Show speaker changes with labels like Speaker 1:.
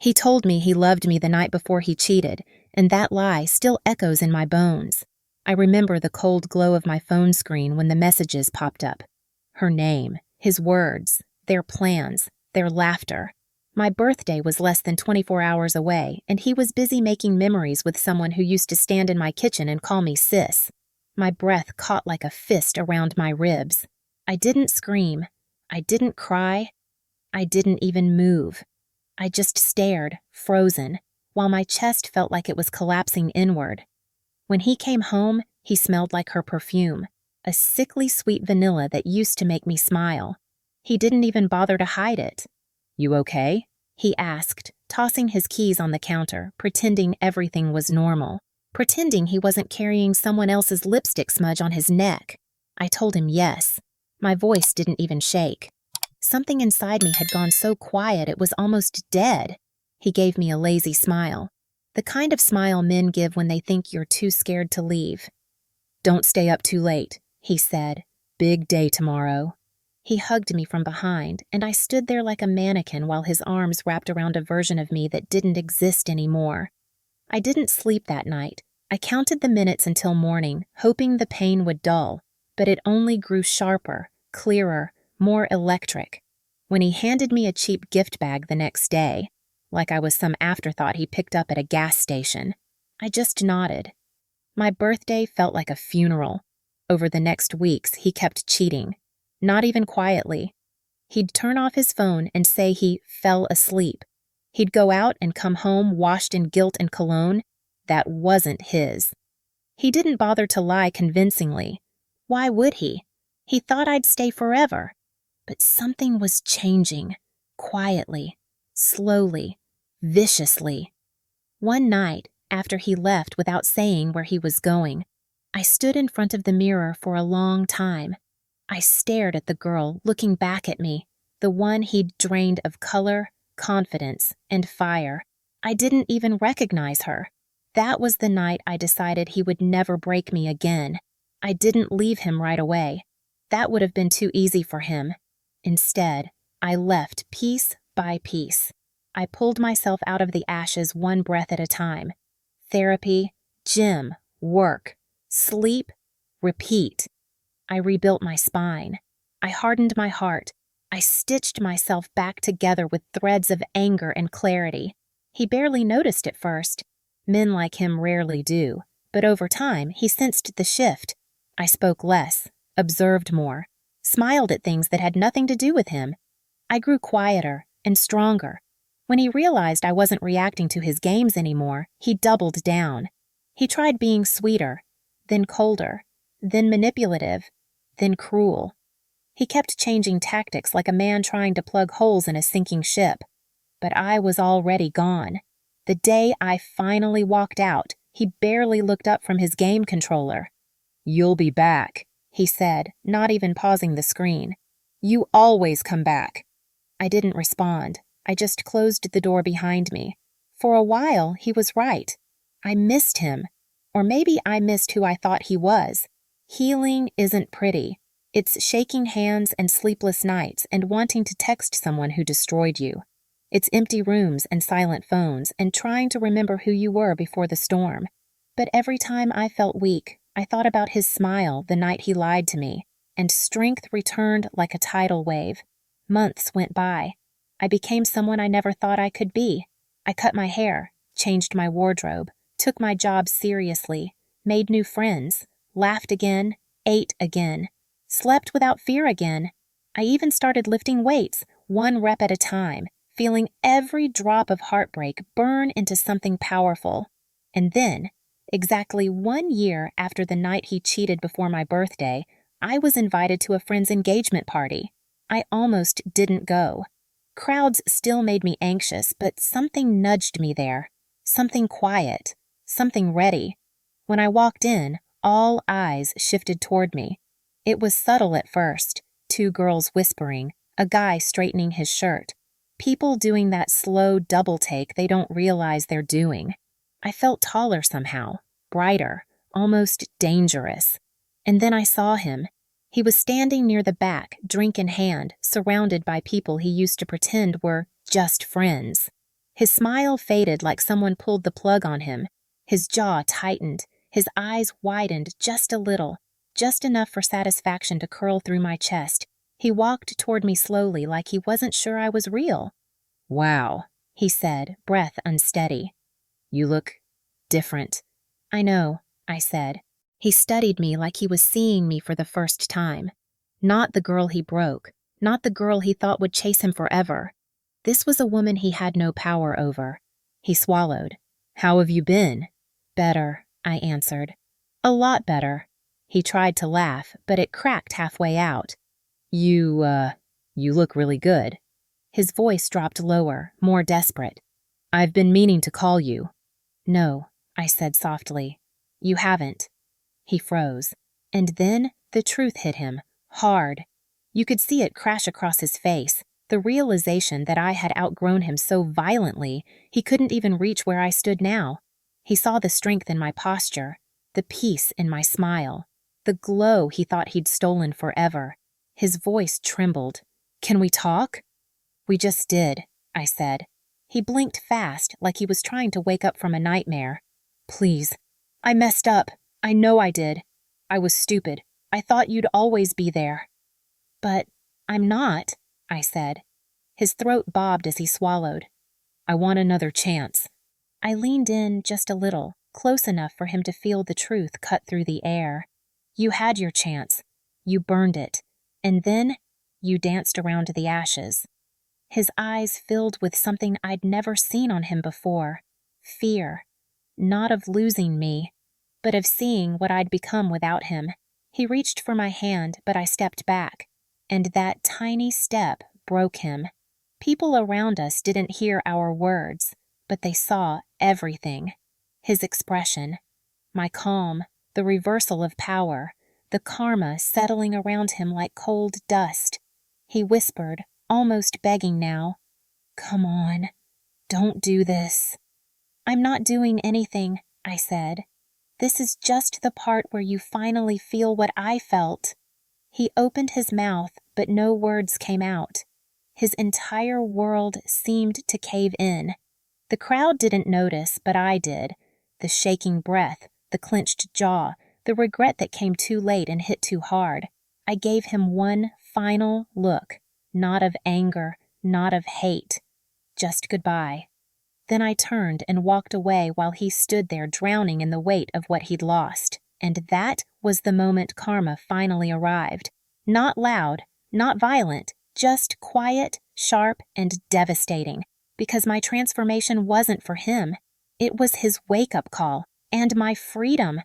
Speaker 1: He told me he loved me the night before he cheated, and that lie still echoes in my bones. I remember the cold glow of my phone screen when the messages popped up. Her name, his words, their plans, their laughter. My birthday was less than 24 hours away, and he was busy making memories with someone who used to stand in my kitchen and call me sis. My breath caught like a fist around my ribs. I didn't scream. I didn't cry. I didn't even move. I just stared, frozen, while my chest felt like it was collapsing inward. When he came home, he smelled like her perfume, a sickly sweet vanilla that used to make me smile. He didn't even bother to hide it. "You okay?" he asked, tossing his keys on the counter, pretending everything was normal, pretending he wasn't carrying someone else's lipstick smudge on his neck. I told him yes. My voice didn't even shake. Something inside me had gone so quiet it was almost dead. He gave me a lazy smile, the kind of smile men give when they think you're too scared to leave. "Don't stay up too late," he said. "Big day tomorrow." He hugged me from behind, and I stood there like a mannequin while his arms wrapped around a version of me that didn't exist anymore. I didn't sleep that night. I counted the minutes until morning, hoping the pain would dull, but it only grew sharper, clearer, more electric. When he handed me a cheap gift bag the next day, like I was some afterthought he picked up at a gas station, I just nodded. My birthday felt like a funeral. Over the next weeks, he kept cheating. Not even quietly. He'd turn off his phone and say he fell asleep. He'd go out and come home washed in guilt and cologne. That wasn't his. He didn't bother to lie convincingly. Why would he? He thought I'd stay forever. But something was changing. Quietly. Slowly. Viciously. One night, after he left without saying where he was going, I stood in front of the mirror for a long time. I stared at the girl looking back at me, the one he'd drained of color, confidence, and fire. I didn't even recognize her. That was the night I decided he would never break me again. I didn't leave him right away. That would have been too easy for him. Instead, I left piece by piece. I pulled myself out of the ashes one breath at a time. Therapy, gym, work, sleep, repeat. I rebuilt my spine. I hardened my heart. I stitched myself back together with threads of anger and clarity. He barely noticed at first. Men like him rarely do. But over time, he sensed the shift. I spoke less, observed more, smiled at things that had nothing to do with him. I grew quieter and stronger. When he realized I wasn't reacting to his games anymore, he doubled down. He tried being sweeter, then colder, then manipulative, then cruel. He kept changing tactics like a man trying to plug holes in a sinking ship. But I was already gone. The day I finally walked out, he barely looked up from his game controller. "You'll be back," he said, not even pausing the screen. "You always come back." I didn't respond. I just closed the door behind me. For a while, he was right. I missed him. Or maybe I missed who I thought he was. Healing isn't pretty. It's shaking hands and sleepless nights and wanting to text someone who destroyed you. It's empty rooms and silent phones and trying to remember who you were before the storm. But every time I felt weak, I thought about his smile the night he lied to me, and strength returned like a tidal wave. Months went by. I became someone I never thought I could be. I cut my hair, changed my wardrobe, took my job seriously, made new friends, laughed again, ate again, slept without fear again. I even started lifting weights, one rep at a time, feeling every drop of heartbreak burn into something powerful. And then, exactly 1 year after the night he cheated before my birthday, I was invited to a friend's engagement party. I almost didn't go. Crowds still made me anxious, but something nudged me there. Something quiet. Something ready. When I walked in, all eyes shifted toward me. It was subtle at first. 2 girls whispering, a guy straightening his shirt. People doing that slow double take they don't realize they're doing. I felt taller somehow, brighter, almost dangerous. And then I saw him. He was standing near the back, drink in hand, surrounded by people he used to pretend were just friends. His smile faded like someone pulled the plug on him. His jaw tightened, his eyes widened just a little, just enough for satisfaction to curl through my chest. He walked toward me slowly like he wasn't sure I was real. "Wow," he said, breath unsteady. "You look different." "I know," I said. He studied me like he was seeing me for the first time. Not the girl he broke, not the girl he thought would chase him forever. This was a woman he had no power over. He swallowed. "How have you been?" "Better," I answered. "A lot better." He tried to laugh, but it cracked halfway out. You look really good." His voice dropped lower, more desperate. "I've been meaning to call you." "No," I said softly. "You haven't." He froze. And then the truth hit him, hard. You could see it crash across his face, the realization that I had outgrown him so violently he couldn't even reach where I stood now. He saw the strength in my posture, the peace in my smile, the glow he thought he'd stolen forever. His voice trembled. "Can we talk?" "We just did," I said. He blinked fast, like he was trying to wake up from a nightmare. "Please. I messed up. I know I did. I was stupid. I thought you'd always be there." "But I'm not," I said. His throat bobbed as he swallowed. "I want another chance." I leaned in just a little, close enough for him to feel the truth cut through the air. "You had your chance. You burned it. And then you danced around the ashes." His eyes filled with something I'd never seen on him before. Fear. Not of losing me, but of seeing what I'd become without him. He reached for my hand, but I stepped back. And that tiny step broke him. People around us didn't hear our words, but they saw everything. His expression. My calm, the reversal of power, the karma settling around him like cold dust. He whispered, almost begging now, "Come on, don't do this." "I'm not doing anything," I said. "This is just the part where you finally feel what I felt." He opened his mouth, but no words came out. His entire world seemed to cave in. The crowd didn't notice, but I did. The shaking breath, the clenched jaw, the regret that came too late and hit too hard. I gave him one final look, not of anger, not of hate, just goodbye. Then I turned and walked away while he stood there drowning in the weight of what he'd lost. And that was the moment karma finally arrived. Not loud, not violent, just quiet, sharp, and devastating. Because my transformation wasn't for him. It was his wake-up call, and my freedom.